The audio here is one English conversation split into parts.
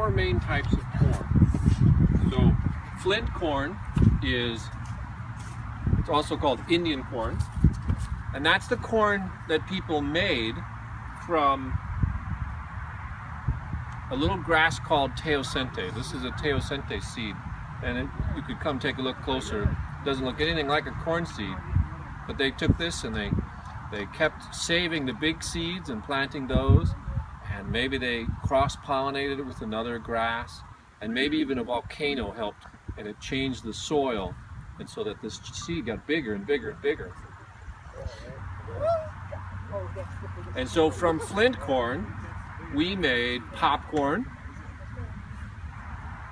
four main types of corn. So flint corn it's also called Indian corn, and that's the corn that people made from a little grass called teosinte. This is a teosinte seed, and you could come take a look closer. It doesn't look anything like a corn seed, but they took this and they kept saving the big seeds and planting those, and maybe they cross-pollinated it with another grass, and maybe even a volcano helped, and it changed the soil, and so that this seed got bigger and bigger and bigger. And so from flint corn, we made popcorn.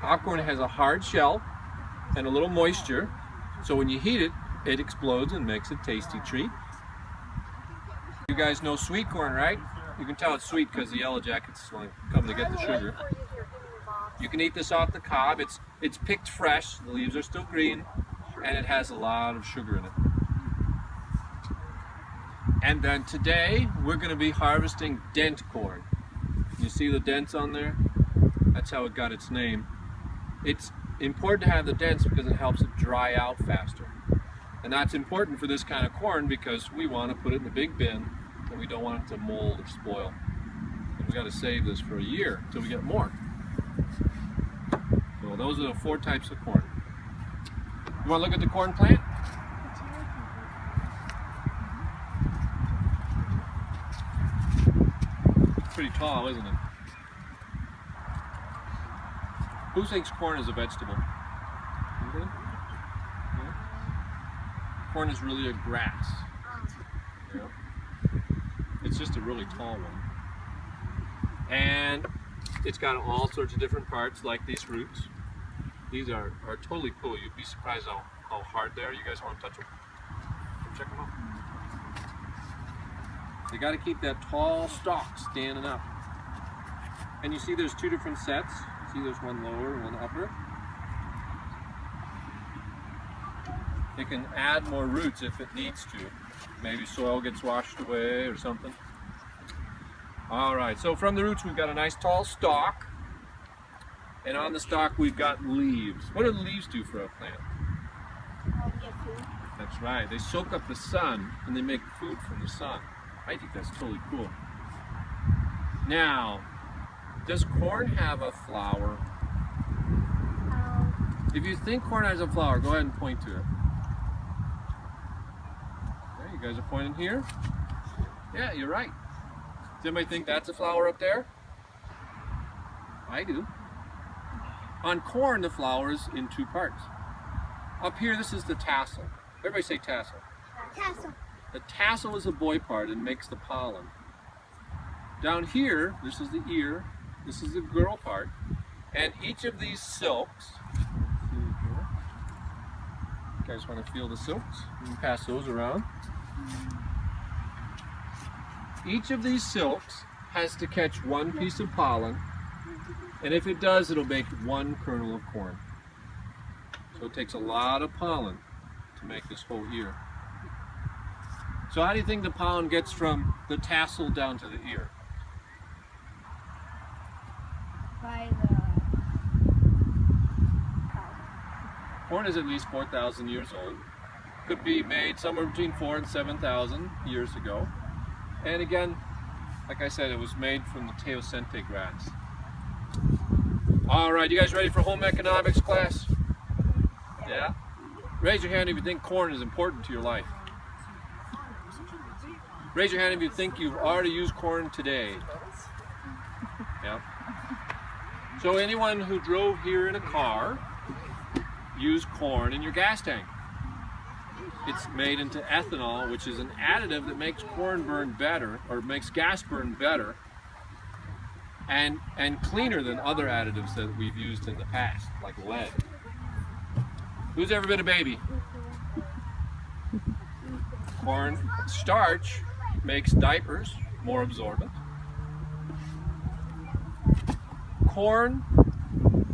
Popcorn has a hard shell and a little moisture, so when you heat it, it explodes and makes a tasty treat. You guys know sweet corn, right? You can tell it's sweet because the yellow jackets come to get the sugar. You can eat this off the cob. It's picked fresh, the leaves are still green, and it has a lot of sugar in it. And then today, we're going to be harvesting dent corn. You see the dents on there? That's how it got its name. It's important to have the dents because it helps it dry out faster. And that's important for this kind of corn because we want to put it in the big bin and we don't want it to mold or spoil. And we got to save this for a year until we get more. So those are the four types of corn. You want to look at the corn plant? It's pretty tall, isn't it? Who thinks corn is a vegetable? Anybody? Yeah. Corn is really a grass. Yeah. It's just a really tall one. And it's got all sorts of different parts, like these roots. These are totally cool. You'd be surprised how hard they are. You guys want to touch them? Check them out. They got to keep that tall stalk standing up. And you see there's two different sets. See there's one lower and one upper. It can add more roots if it needs to. Maybe soil gets washed away or something. All right, so from the roots we've got a nice tall stalk. And on the stalk we've got leaves. What do the leaves do for a plant? Get food. That's right, they soak up the sun and they make food from the sun. I think that's totally cool. Now, does corn have a flower? If you think corn has a flower, go ahead and point to it. Okay, you guys are pointing here? Yeah, you're right. Does anybody think that's a flower up there? I do. On corn, the flower is in two parts. Up here, this is the tassel. Everybody say tassel. Tassel. The tassel is the boy part and makes the pollen. Down here, this is the ear. This is the girl part. And each of these silks, you guys want to feel the silks? You can pass those around. Each of these silks has to catch one piece of pollen, and if it does, it'll make one kernel of corn. So it takes a lot of pollen to make this whole ear. So how do you think the pollen gets from the tassel down to the ear? By the Corn is at least 4,000 years old. Could be made somewhere between 4,000 and 7,000 years ago. And again, like I said, it was made from the teosinte grass. All right, you guys ready for home economics class? Yeah? Raise your hand if you think corn is important to your life. Raise your hand if you think you've already used corn today. Yeah. So anyone who drove here in a car used corn in your gas tank. It's made into ethanol, which is an additive that makes corn burn better, or makes gas burn better, and cleaner than other additives that we've used in the past, like lead. Who's ever been a baby? Corn starch makes diapers more absorbent. Corn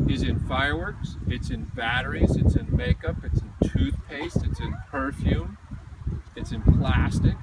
is in fireworks, it's in batteries, it's in makeup, it's in toothpaste, it's in perfume, it's in plastic.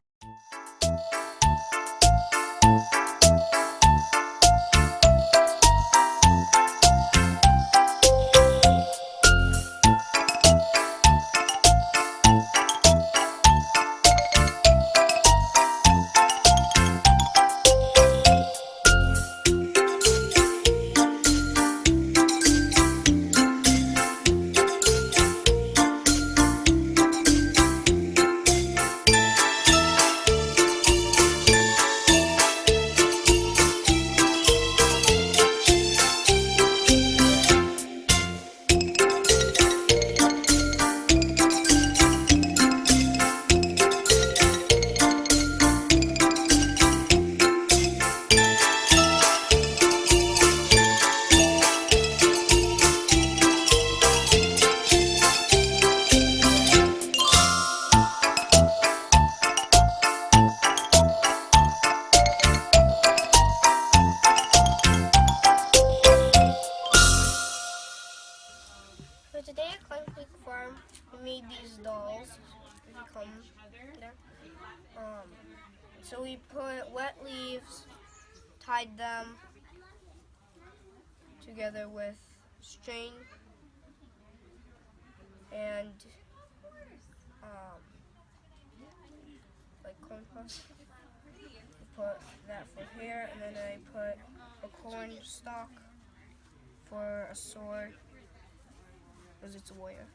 made these dolls. If you come there. So we put wet leaves, tied them together with string, and like corn puffs. Put that for hair, and then I put a corn stalk for a sword, because it's a warrior.